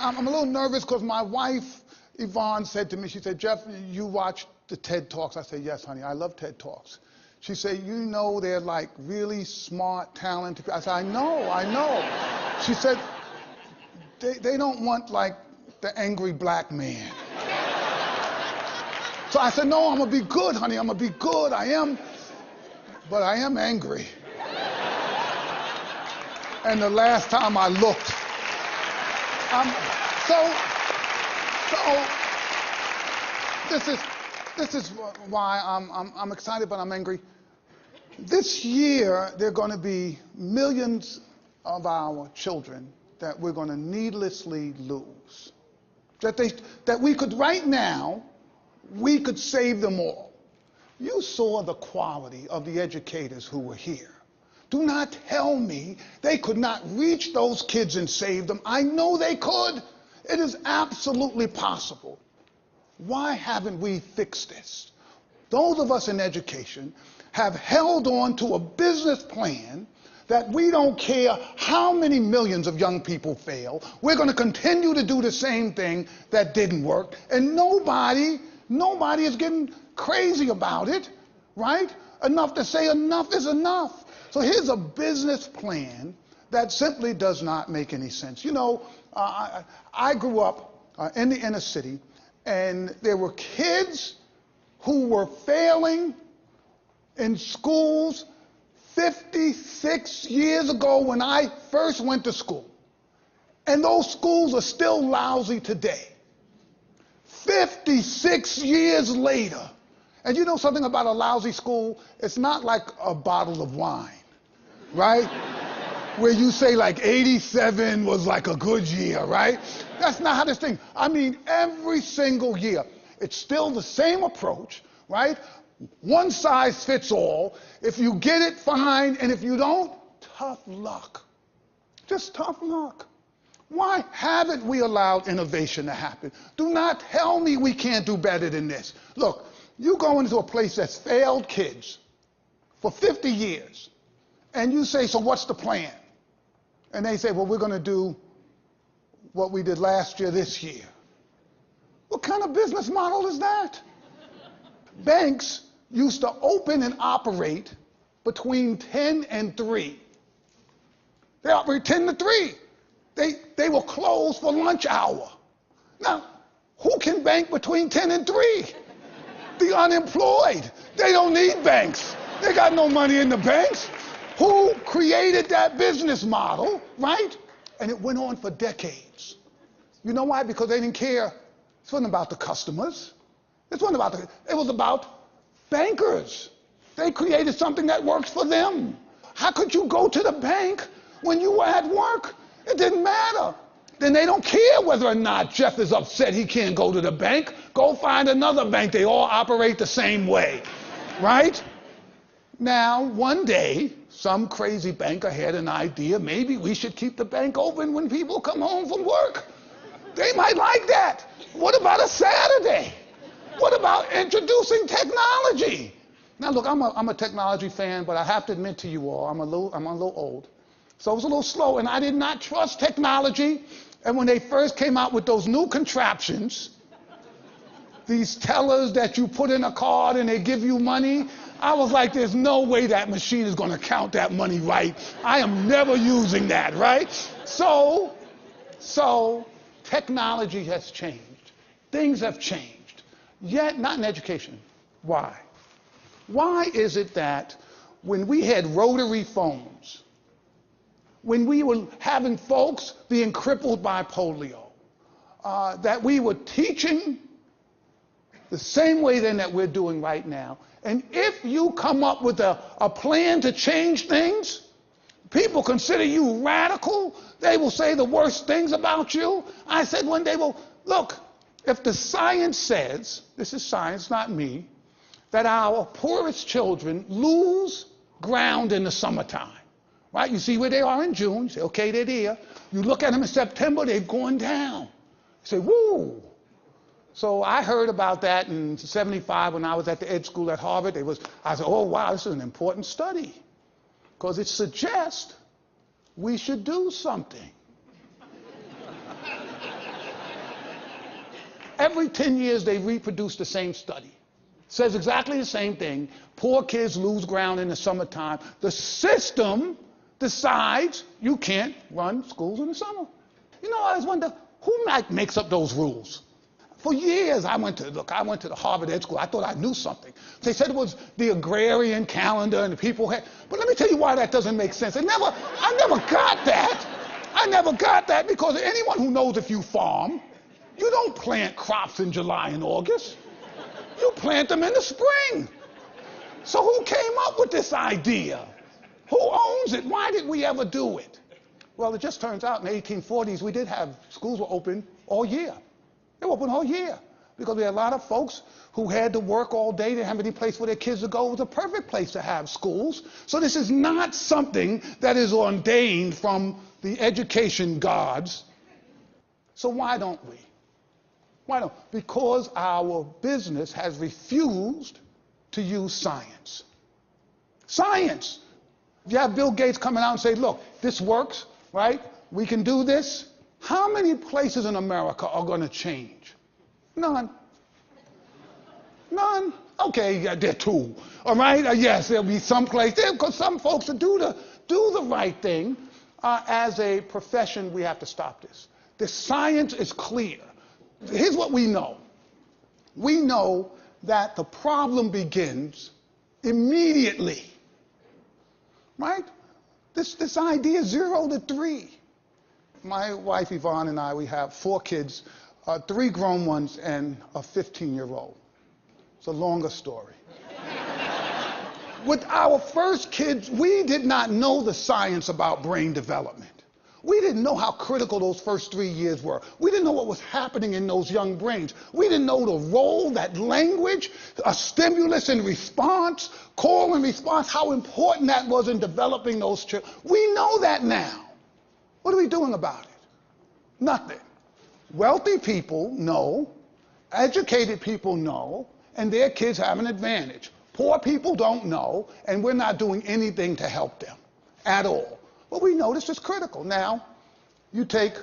I'm a little nervous because my wife, Yvonne, said to me, she said, Jeff, you watch the TED Talks? I said, yes, honey, I love TED Talks. She said, you know they're like really smart, talented. I said, I know. She said, they don't want like the angry black man. So I said, no, I'm going to be good, honey. I'm going to be good. I am. But I am angry. And the last time I looked. This is why I'm excited, but I'm angry. This year, there are going to be millions of our children that we're going to needlessly lose. That we could, right now, we could save them all. You saw the quality of the educators who were here. Do not tell me they could not reach those kids and save them. I know they could. It is absolutely possible. Why haven't we fixed this? Those of us in education have held on to a business plan that we don't care how many millions of young people fail. We're going to continue to do the same thing that didn't work. And nobody is getting crazy about it, right? Enough to say enough is enough. So here's a business plan that simply does not make any sense. You know, I grew up in the inner city, and there were kids who were failing in schools 56 years ago when I first went to school. And those schools are still lousy today. 56 years later. And you know something about a lousy school? It's not like a bottle of wine, right? Where you say like 87 was like a good year, right? That's not how this thing, I mean, every single year, it's still the same approach, right? One size fits all. If you get it, fine. And if you don't, tough luck. Just tough luck. Why haven't we allowed innovation to happen? Do not tell me we can't do better than this. Look, you go into a place that's failed kids for 50 years, and you say, so what's the plan? And they say, well, we're going to do what we did last year this year. What kind of business model is that? Banks used to open and operate between 10 and 3. They operate 10 to 3. They will close for lunch hour. Now, who can bank between 10 and 3? The unemployed. They don't need banks. They got no money in the banks. Who created that business model, right? And it went on for decades. You know why? Because they didn't care. It wasn't about the customers. It was about bankers. They created something that works for them. How could you go to the bank when you were at work? It didn't matter. Then they don't care whether or not Jeff is upset he can't go to the bank. Go find another bank. They all operate the same way, right? Now, one day, some crazy banker had an idea. Maybe we should keep the bank open when people come home from work. They might like that. What about a Saturday? What about introducing technology? Now, look, I'm a technology fan, but I have to admit to you all, I'm a little old. So I was a little slow, and I did not trust technology. And when they first came out with those new contraptions, these tellers that you put in a card and they give you money, I was like, there's no way that machine is going to count that money right. I am never using that, right? So technology has changed. Things have changed. Yet not in education. Why? Why is it that when we had rotary phones, when we were having folks being crippled by polio, that we were teaching the same way then that we're doing right now? And if you come up with a plan to change things, people consider you radical. They will say the worst things about you. I said one day, well, look, if the science says, this is science, not me, that our poorest children lose ground in the summertime, right? You see where they are in June. You say, okay, they're there. You look at them in September, they've gone down. You say, woo. So I heard about that in 75 when I was at the ed school at Harvard. I said, oh, wow, this is an important study because it suggests we should do something. Every 10 years, they reproduce the same study. Says exactly the same thing. Poor kids lose ground in the summertime. The system decides you can't run schools in the summer. You know, I always wonder, who makes up those rules? For years, I went to the Harvard Ed School. I thought I knew something. They said it was the agrarian calendar and the people had, but let me tell you why that doesn't make sense. I never got that. I never got that because anyone who knows if you farm, you don't plant crops in July and August. You plant them in the spring. So who came up with this idea? Who owns it? Why did we ever do it? Well, it just turns out in the 1840s, we did have, schools were open all year. They were open all year because we had a lot of folks who had to work all day. They didn't have any place for their kids to go. It was a perfect place to have schools. So this is not something that is ordained from the education gods. So why don't we? Why don't? Because our business has refused to use science. Science. If you have Bill Gates coming out and say, look, this works, right? We can do this. How many places in America are going to change? None. None. Okay, yeah, there are two. All right? Yes, there'll be some place there because some folks that do the right thing. As a profession, we have to stop this. The science is clear. Here's what we know. We know that the problem begins immediately. Right? This idea 0 to 3. My wife Yvonne and I, we have 4 kids, 3 grown ones and a 15-year-old. It's a longer story. With our first kids, we did not know the science about brain development. We didn't know how critical those first 3 years were. We didn't know what was happening in those young brains. We didn't know the role that language, a stimulus and response, call and response, how important that was in developing those children. We know that now. What are we doing about it? Nothing. Wealthy people know, educated people know, and their kids have an advantage. Poor people don't know, and we're not doing anything to help them at all. But we know this is critical. Now, you take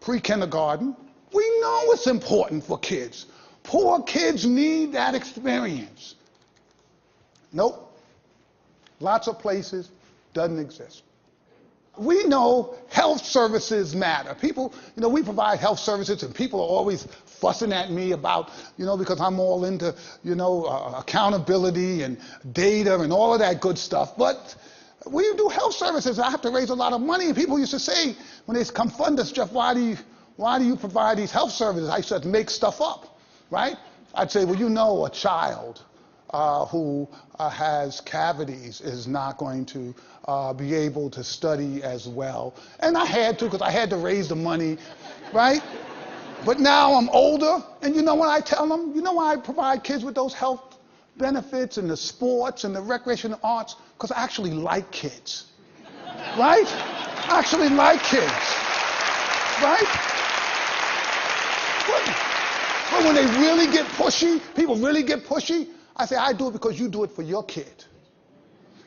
pre-kindergarten. We know it's important for kids. Poor kids need that experience. Nope. Lots of places, doesn't exist. We know health services matter. People, we provide health services, and people are always fussing at me about, because I'm all into, accountability and data and all of that good stuff. But we do health services. I have to raise a lot of money. And people used to say, when they come fund us, Jeff, why do you provide these health services? I used to make stuff up, right? I'd say, well, a child who has cavities is not going to be able to study as well. And I had to, because I had to raise the money, right? But now I'm older, and you know what I tell them? You know why I provide kids with those health benefits and the sports and the recreation and arts? Because I actually like kids, right? I actually like kids, right? But when they really get pushy, people really get pushy, I say, I do it because you do it for your kid.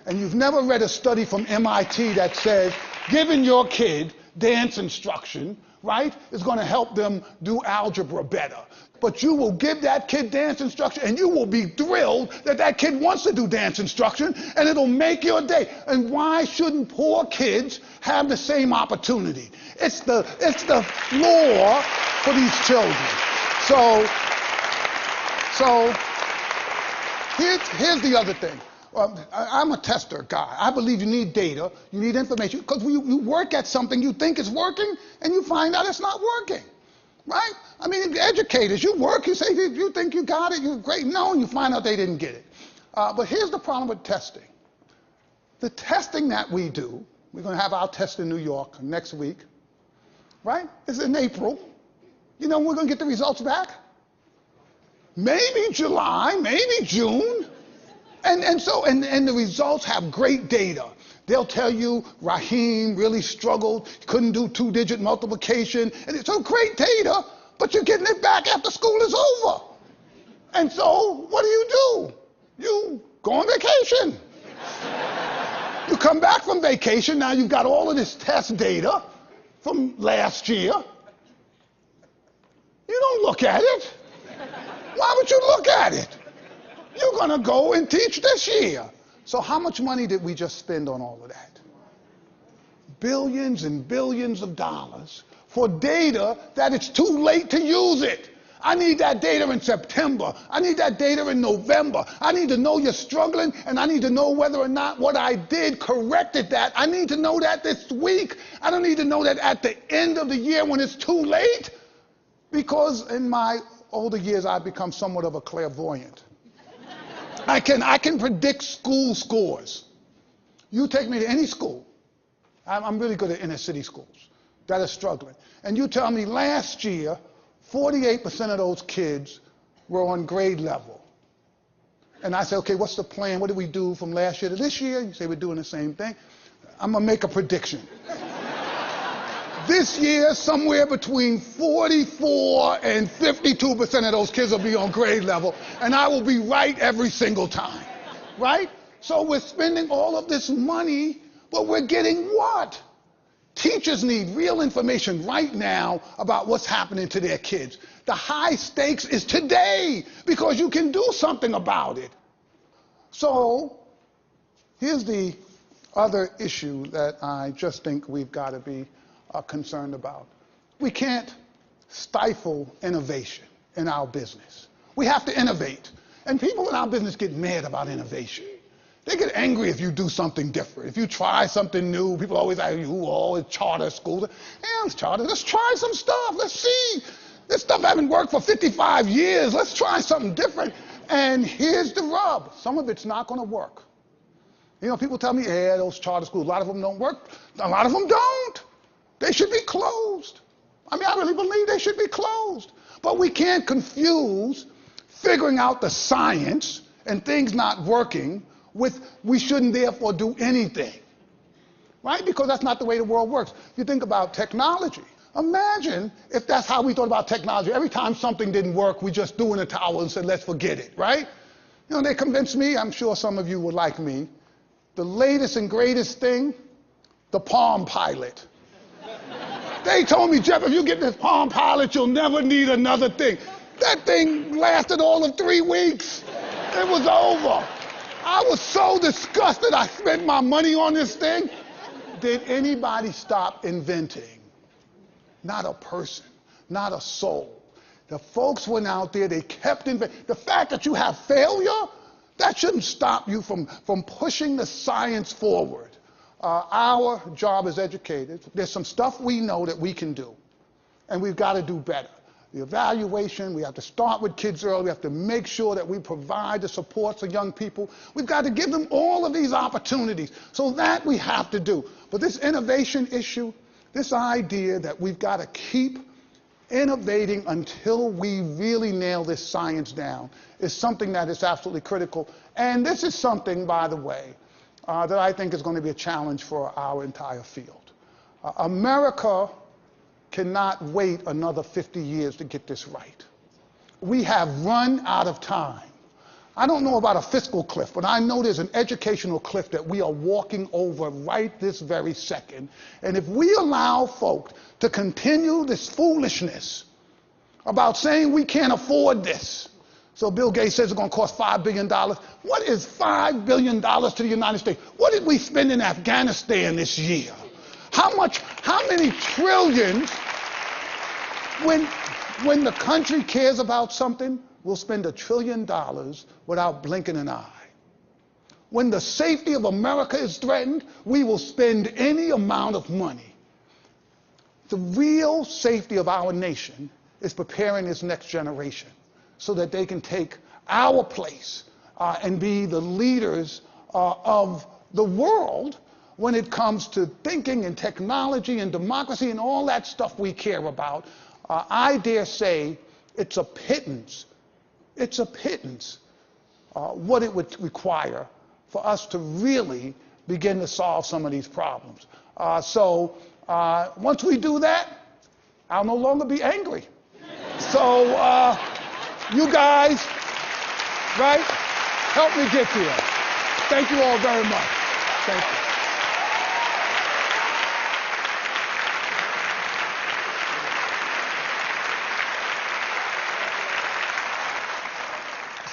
And you've never read a study from MIT that says giving your kid dance instruction, right, is going to help them do algebra better. But you will give that kid dance instruction, and you will be thrilled that that kid wants to do dance instruction, and it'll make your day. And why shouldn't poor kids have the same opportunity? It's the law for these children. So here's the other thing. I'm a tester guy. I believe you need data, you need information, because you work at something, you think it's working, and you find out it's not working, right? I mean, educators, you work, you say you think you got it, you're great. No, and you find out they didn't get it. But here's the problem with testing. The testing that we do, we're going to have our test in New York next week, right? It's in April. You know when we're going to get the results back? Maybe July, maybe June. And the results have great data. They'll tell you Raheem really struggled, couldn't do 2-digit multiplication, and it's so great data, but you're getting it back after school is over. And so what do? You go on vacation. You come back from vacation, now you've got all of this test data from last year. You don't look at it. Why would you look at it? You're going to go and teach this year. So how much money did we just spend on all of that? Billions and billions of dollars for data that it's too late to use it. I need that data in September. I need that data in November. I need to know you're struggling, and I need to know whether or not what I did corrected that. I need to know that this week. I don't need to know that at the end of the year when it's too late, because in my older years I've become somewhat of a clairvoyant. I can predict school scores. You take me to any school. I'm really good at inner city schools that are struggling. And you tell me last year, 48% of those kids were on grade level. And I say, okay, what's the plan? What did we do from last year to this year? You say we're doing the same thing. I'm going to make a prediction. This year, somewhere between 44 and 52% of those kids will be on grade level, and I will be right every single time, right? So we're spending all of this money, but we're getting what? Teachers need real information right now about what's happening to their kids. The high stakes is today, because you can do something about it. So here's the other issue that I just think we've got to be concerned about. We can't stifle innovation in our business. We have to innovate. And people in our business get mad about innovation. They get angry if you do something different. If you try something new, people always say, it's charter schools. Yeah, it's charter. Let's try some stuff. Let's see. This stuff hasn't worked for 55 years. Let's try something different. And here's the rub. Some of it's not going to work. You know, people tell me, yeah, those charter schools, a lot of them don't work. A lot of them don't. They should be closed. I mean, I really believe they should be closed. But we can't confuse figuring out the science and things not working with we shouldn't therefore do anything. Right? Because that's not the way the world works. You think about technology. Imagine if that's how we thought about technology. Every time something didn't work, we just threw in a towel and said, let's forget it, right? You know, they convinced me, I'm sure some of you were like me, the latest and greatest thing, the Palm Pilot. They told me, Jeff, if you get this Palm Pilot, you'll never need another thing. That thing lasted all of 3 weeks. It was over. I was so disgusted I spent my money on this thing. Did anybody stop inventing? Not a person, not a soul. The folks went out there, they kept inventing. The fact that you have failure, that shouldn't stop you from pushing the science forward. Our job as educators, there's some stuff we know that we can do, and we've got to do better. The evaluation, we have to start with kids early. We have to make sure that we provide the support for young people. We've got to give them all of these opportunities. So that we have to do. But this innovation issue, this idea that we've got to keep innovating until we really nail this science down is something that is absolutely critical. And this is something, by the way, that I think is going to be a challenge for our entire field. America cannot wait another 50 years to get this right. We have run out of time. I don't know about a fiscal cliff, but I know there's an educational cliff that we are walking over right this very second. And if we allow folk to continue this foolishness about saying we can't afford this, so Bill Gates says it's going to cost $5 billion. What is $5 billion to the United States? What did we spend in Afghanistan this year? How many trillions, when the country cares about something, we'll spend $1 trillion without blinking an eye. When the safety of America is threatened, we will spend any amount of money. The real safety of our nation is preparing this next generation so that they can take our place and be the leaders of the world when it comes to thinking and technology and democracy and all that stuff we care about. I dare say it's a pittance. It's a pittance what it would require for us to really begin to solve some of these problems. So once we do that, I'll no longer be angry. So you guys, right, help me get there. Thank you all very much. Thank you.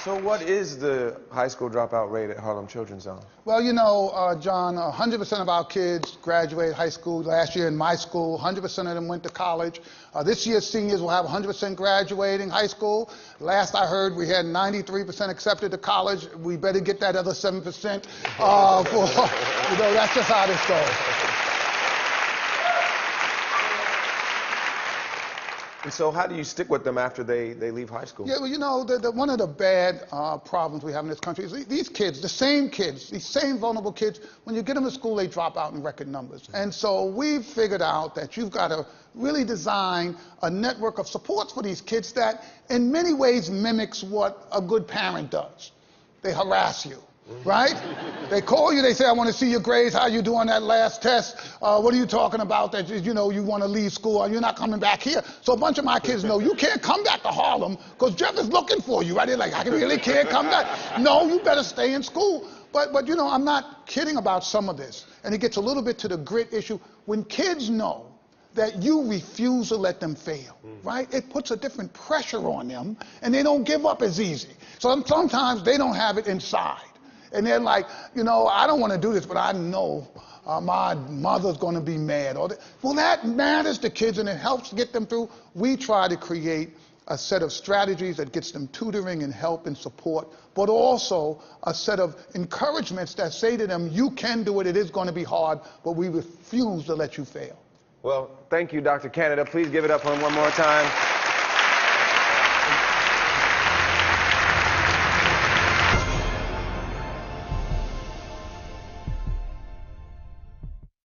So what is the high school dropout rate at Harlem Children's Zone? Well, you know, John, 100% of our kids graduate high school. Last year in my school, 100% of them went to college. This year, seniors will have 100% graduating high school. Last I heard, we had 93% accepted to college. We better get that other 7%. That's just how this goes. And so how do you stick with them after they leave high school? Yeah, well, you know, one of the bad problems we have in this country is these kids, the same kids, these same vulnerable kids, when you get them to school, they drop out in record numbers. And so we've figured out that you've got to really design a network of supports for these kids that in many ways mimics what a good parent does. They harass you. Right? They call you, they say, I want to see your grades, how you do on that last test, what are you talking about that, you know, you want to leave school, or you're not coming back here. So a bunch of my kids know, you can't come back to Harlem, because Jeff is looking for you, right? They're like, I really can't come back. No, you better stay in school. But you know, I'm not kidding about some of this, and it gets a little bit to the grit issue. When kids know that you refuse to let them fail, right? It puts a different pressure on them, and they don't give up as easy. So sometimes they don't have it inside. And they're like, you know, I don't want to do this, but I know my mother's going to be mad. Well, that matters to kids, and it helps get them through. We try to create a set of strategies that gets them tutoring and help and support, but also a set of encouragements that say to them, you can do it, it is going to be hard, but we refuse to let you fail. Well, thank you, Dr. Canada. Please give it up for him one more time.